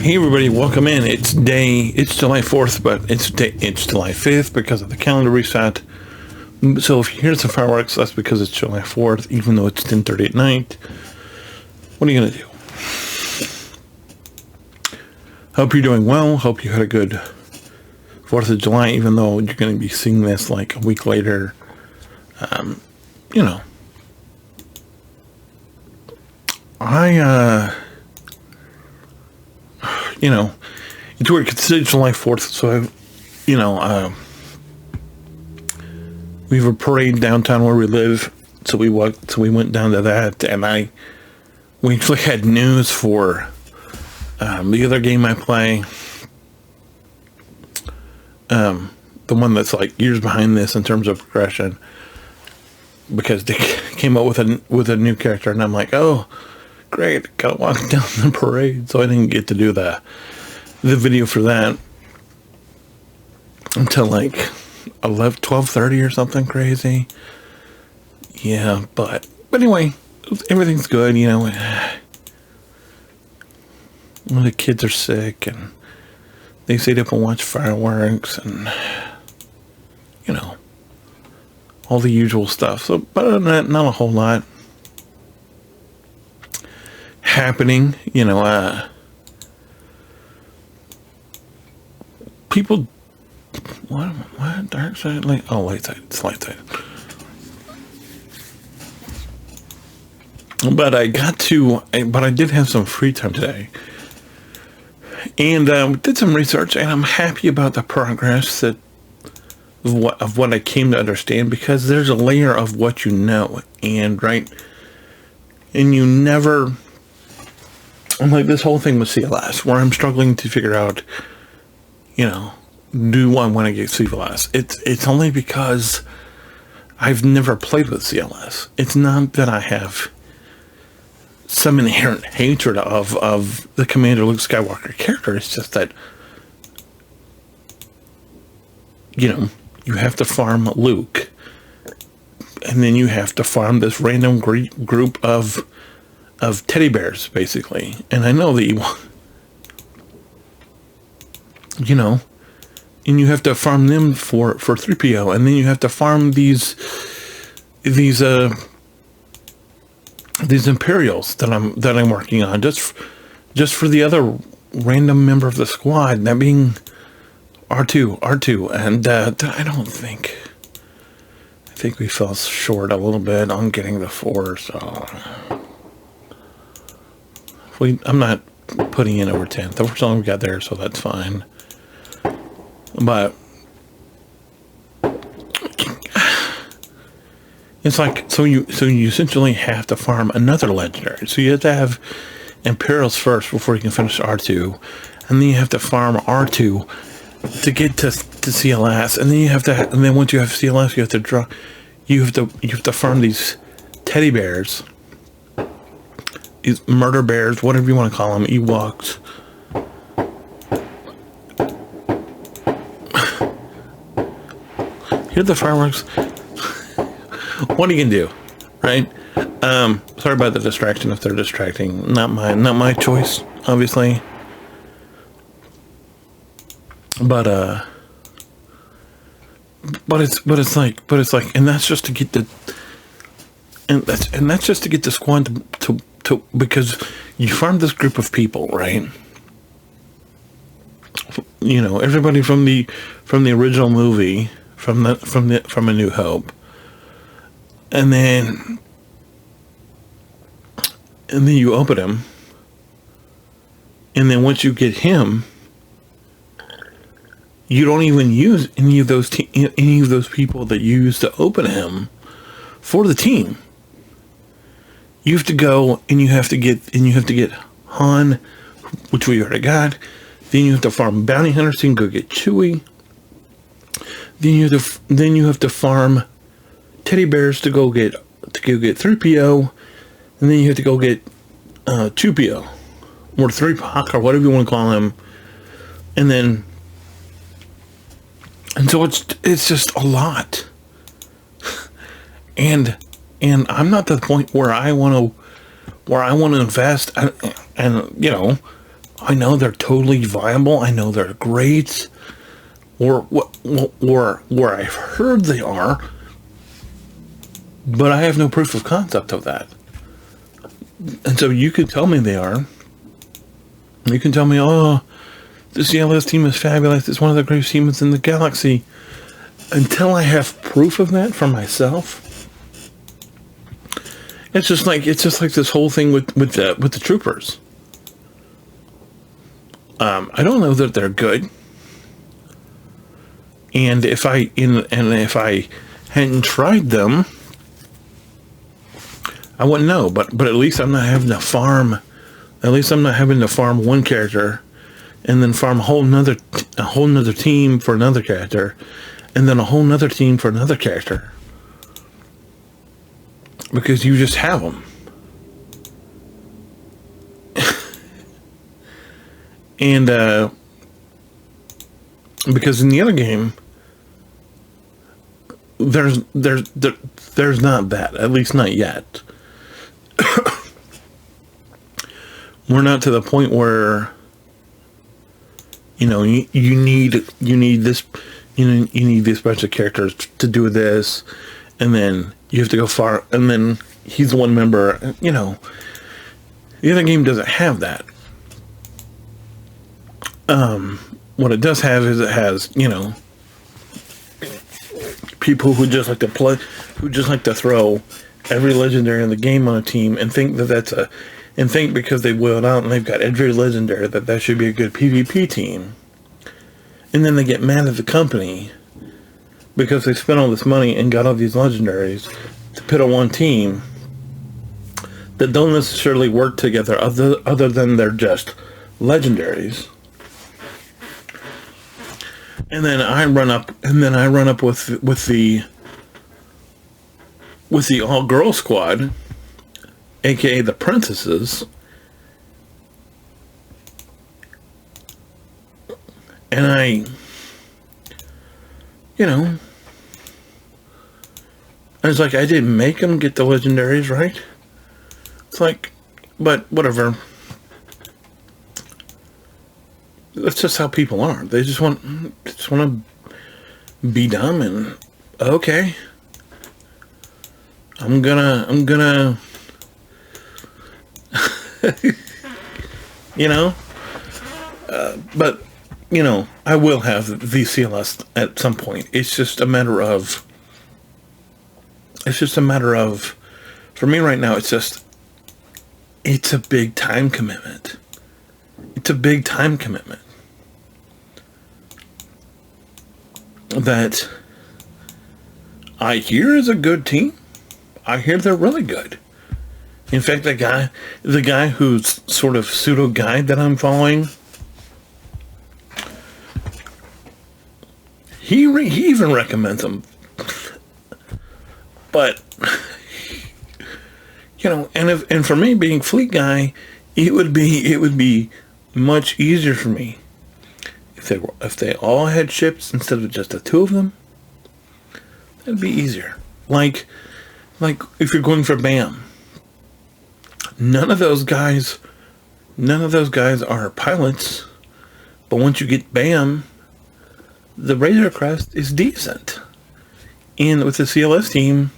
Hey everybody, welcome in. It's July 4th, but it's July 5th because of the calendar reset. So if you hear some fireworks, that's because it's July 4th, even though it's 10:30 at night. What are you going to do? Hope you're doing well. Hope you had a good 4th of July, even though you're going to be seeing this like a week later. It's weird. It's July 4th, so we have a parade downtown where we live. So we went down to that, and we actually had news for the other game I play. The one that's like years behind this in terms of progression, because they came up with a new character, and I'm like, oh, great, gotta walk down the parade. So I didn't get to do the video for that until like 12:30 or something crazy. Yeah, but anyway, everything's good. When the kids are sick and they stayed up and watch fireworks and all the usual stuff. So, but other than that, not a whole lot happening. People, what dark side, light side, it's light side. But I did have some free time today, and did some research, and I'm happy about the progress of what I came to understand, because there's a layer of what and you never. I'm like this whole thing with CLS, where I'm struggling to figure out, do I want to get CLS? It's only because I've never played with CLS. It's not that I have some inherent hatred of the Commander Luke Skywalker character. It's just that, you have to farm Luke, and then you have to farm this random group of teddy bears, basically. And I know that and you have to farm them for 3PO, and then you have to farm these Imperials that I'm working on just for the other random member of the squad, that being R2, and I think we fell short a little bit on getting the 4, so I'm not putting in over 10. The first time we got there, so that's fine. But it's like, so you essentially have to farm another legendary. So you have to have Imperials first before you can finish R2, and then you have to farm R2 to get to CLS, and then once you have CLS, you have to farm these teddy bears, these murder bears, whatever you want to call them, Ewoks. Hear the fireworks. What are you gonna do, right? Sorry about the distraction if they're distracting. Not my choice, obviously. But it's like, and that's just to get the squad to because you farm this group of people, right? Everybody from the original movie, from A New Hope, and then you open him, and then once you get him, you don't even use any of those people that you used to open him for the team. You have to go and you have to get Han, which we already got. Then you have to farm bounty hunters so you can go get Chewie. Then you have to farm teddy bears to go get 3PO, and then you have to go get 2PO or 3POC or whatever you want to call him, and so it's just a lot, and I'm not to the point where I want to invest, and I know they're totally viable. I know they're great, or I've heard they are, but I have no proof of concept of that. And so you can tell me they are. You can tell me, oh, the CLS team is fabulous. It's one of the greatest teams in the galaxy. Until I have proof of that for myself, it's just like this whole thing with the troopers. I don't know that they're good, and if I hadn't tried them, I wouldn't know. But at least I'm not having to farm. At least I'm not having to farm one character, and then farm a whole nother team for another character, and then a whole nother team for another character, because you just have them. And because in the other game, there's not that, at least not yet. We're not to the point where, you know, you need this, you need this bunch of characters to do this, and then you have to go far, and then he's one member. You know, the other game doesn't have that. What it does have is it has, you know, people who just like to play, who just like to throw every legendary in the game on a team and think and think because they wheeled out and they've got every legendary that should be a good PvP team. And then they get mad at the company because they spent all this money and got all these legendaries to put on one team that don't necessarily work together other than they're just legendaries. And then I run up with the all-girl squad, aka the princesses, and I, you know, I was like, I didn't make them get the legendaries, right? It's like, but whatever. That's just how people are. They just want to be dumb, and okay, I'm gonna you know, but you know, I will have VCLS at some point. It's just a matter of for me right now, it's a big time commitment. It's a big time commitment that I hear is a good team. I hear they're really good. In fact, the guy who's sort of pseudo guide that I'm following, he even recommends them. But you know, and for me being fleet guy, it would be much easier for me if they all had ships instead of just the two of them. That'd be easier. Like if you're going for BAM, none of those guys are pilots, but once you get BAM, the Razor Crest is decent. And with the CLS team,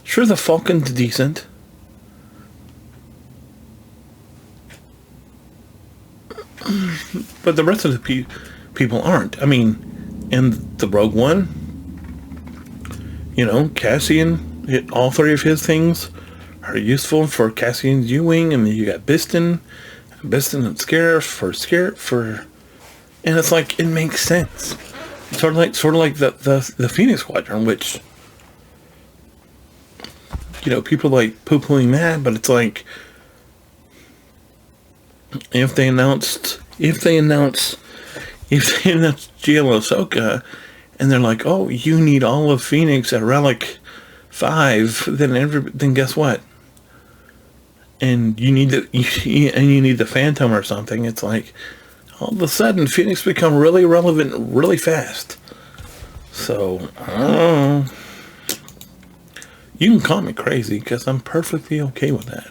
sure, the Falcon's decent, but the rest of the people aren't. I mean, and the Rogue One, you know, Cassian, all three of his things are useful for Cassian's U-Wing, and then you got Biston and Scarif for, and it's like, it makes sense. Sort of like the Phoenix Squadron, which, you know, people like poo-pooing that, but it's like, if they announced GL Ahsoka, and they're like, oh, you need all of Phoenix at Relic 5, then guess what? And you need the Phantom or something. It's like, all of a sudden, Phoenix become really relevant really fast. So, I don't know. You can call me crazy, because I'm perfectly okay with that.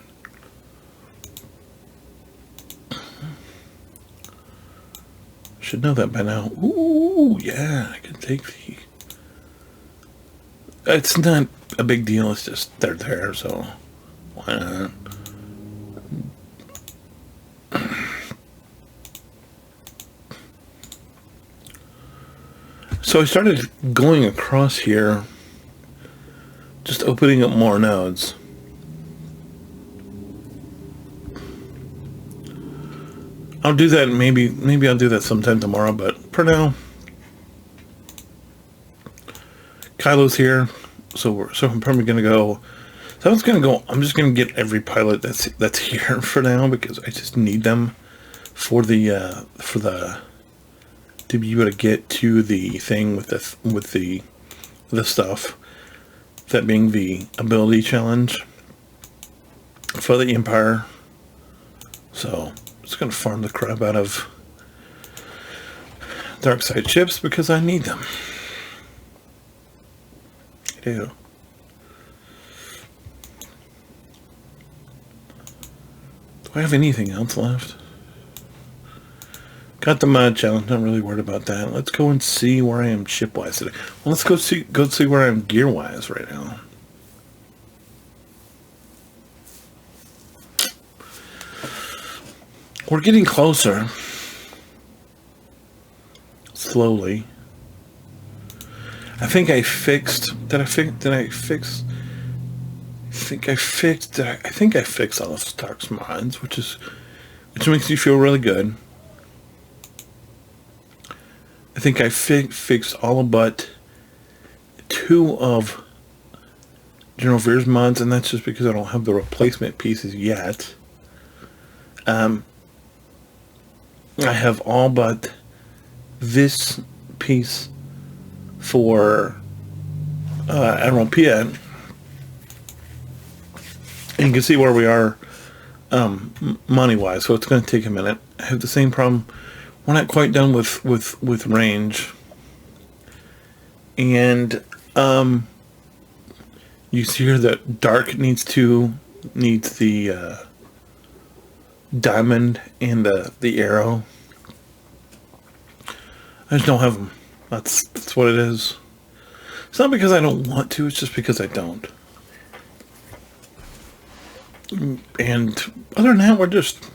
Should know that by now. Ooh, yeah, I can take the... It's not a big deal, it's just they're there, so why not? So I started going across here, just opening up more nodes. I'll do that, maybe I'll do that sometime tomorrow, but for now, Kylo's here, so I'm probably gonna go. So I'm just gonna get every pilot that's here for now, because I just need them for the to be able to get to the thing with the stuff. That being the ability challenge for the Empire. So I'm just gonna farm the crap out of dark side ships because I need them. I do. Do I have anything else left? Got the mod challenge, not really worried about that. Let's go and see where I am ship-wise today. Well, let's go see where I am gear-wise right now. We're getting closer. Slowly. I think I fixed all of Stark's mods, which makes me feel really good. I think I fixed all but 2 of General Veer's mods, and that's just because I don't have the replacement pieces yet. I have all but this piece for Admiral Piet. And you can see where we are money-wise, so it's going to take a minute. I have the same problem. We're not quite done with range. And you see here that Dark needs the diamond and the arrow. I just don't have them. That's what it is. It's not because I don't want to, it's just because I don't. And other than that, we're just...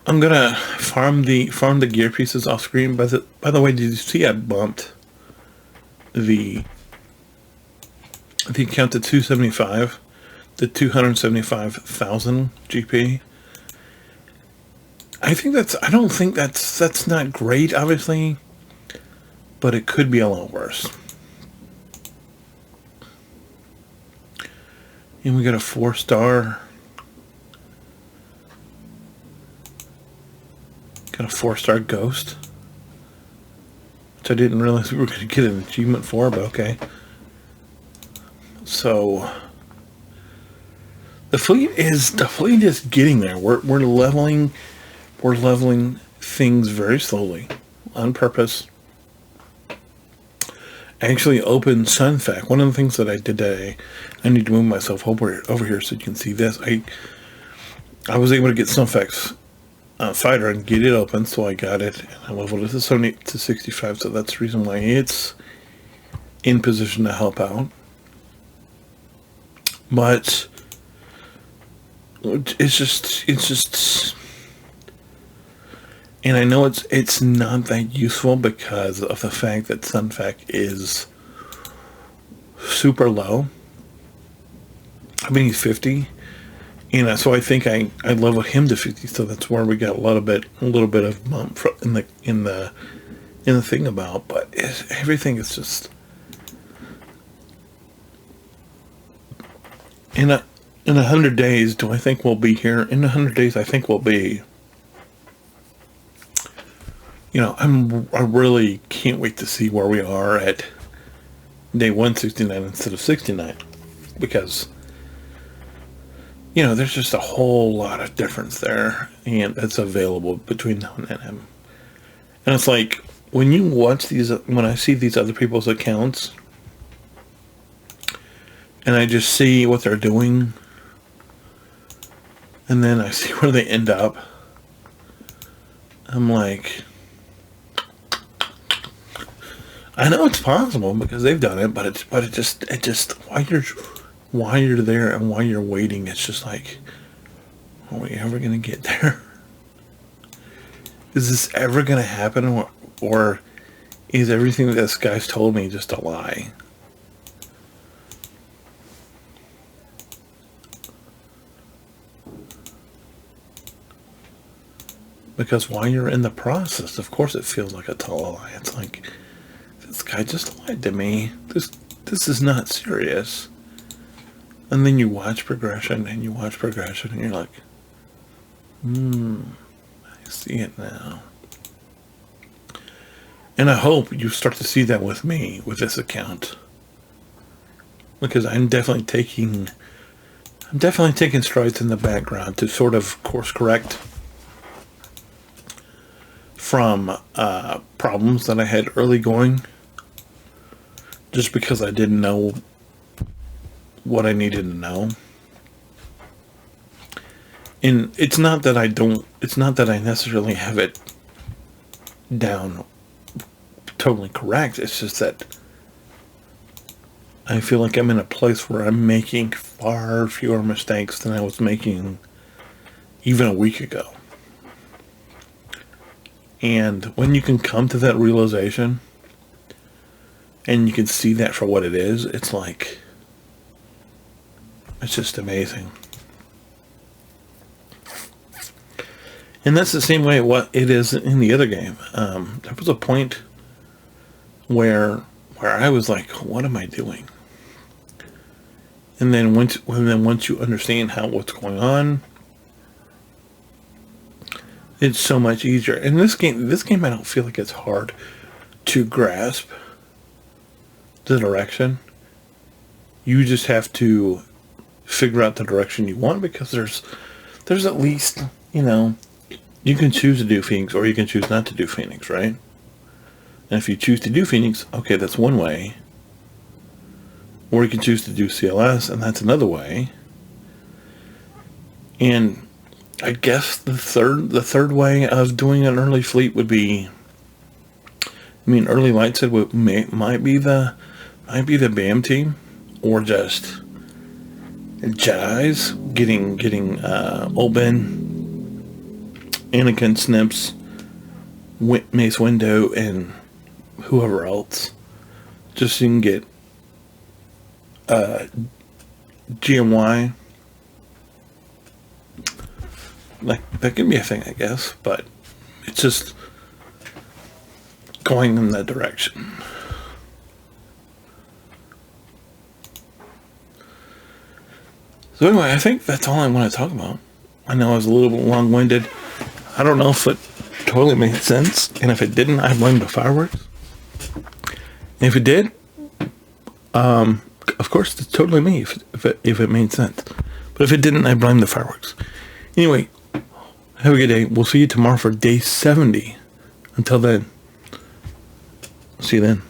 I'm gonna farm the gear pieces off screen. By the way, did you see I bumped the count to 275, the 275,000 GP? I don't think that's not great, obviously, but it could be a lot worse. And we got a 4-star. Got a 4-star ghost, which I didn't realize we were going to get an achievement for, but okay. So the fleet is getting there. We're leveling things very slowly, on purpose. I actually opened Sunfac. One of the things that I did today, I need to move myself over here so you can see this. I was able to get Sunfac's fighter and get it open, so I got it. And I leveled it to 70 to 65, so that's the reason why it's in position to help out. But it's just, and I know it's not that useful because of the fact that Sunfac is super low. I mean, he's 50. And so I think I leveled him to 50, so that's where we got a little bit of bump in the thing about. But everything is just in 100 days. Do I think we'll be here? In 100 days, I think we'll be. I really can't wait to see where we are at day 169 instead of 69, because. There's just a whole lot of difference there, and it's available between now and then. And it's like, when I see these other people's accounts, and I just see what they're doing, and then I see where they end up, I'm like, I know it's possible because they've done it, but it just while you're there and while you're waiting, it's just like, are we ever gonna get there? Is this ever gonna happen, or is everything that this guy's told me just a lie? Because while you're in the process, of course, it feels like a total lie. It's like, this guy just lied to me. This is not serious. And then you watch progression, and you watch progression, and you're like, I see it now. And I hope you start to see that with me, with this account. Because I'm definitely taking strides in the background to sort of course correct from problems that I had early going, just because I didn't know what I needed to know. And it's not that I necessarily have it down totally correct. It's just that I feel like I'm in a place where I'm making far fewer mistakes than I was making even a week ago. And when you can come to that realization and you can see that for what it is, it's like, it's just amazing. And that's the same way what it is in the other game. There was a point where I was like, what am I doing? And then once you understand what's going on, it's so much easier. And this game I don't feel like it's hard to grasp the direction. You just have to figure out the direction you want, because there's at least, you can choose to do Phoenix or you can choose not to do Phoenix, right? And if you choose to do Phoenix, okay, that's one way. Or you can choose to do CLS, and that's another way. And I guess the third way of doing an early fleet would be, early light said might be the BAM team, or just Jedi's getting Oben, Anakin, Snips, Mace Windu, and whoever else, just so you can get GMY. Like, that could be a thing, I guess, but it's just going in that direction. So anyway, I think that's all I want to talk about. I know I was a little bit long-winded. I don't know if it totally made sense, and if it didn't, I blame the fireworks. And if it did, of course, it's totally me if it made sense. But if it didn't, I blame the fireworks. Anyway, have a good day. We'll see you tomorrow for day 70. Until then, see you then.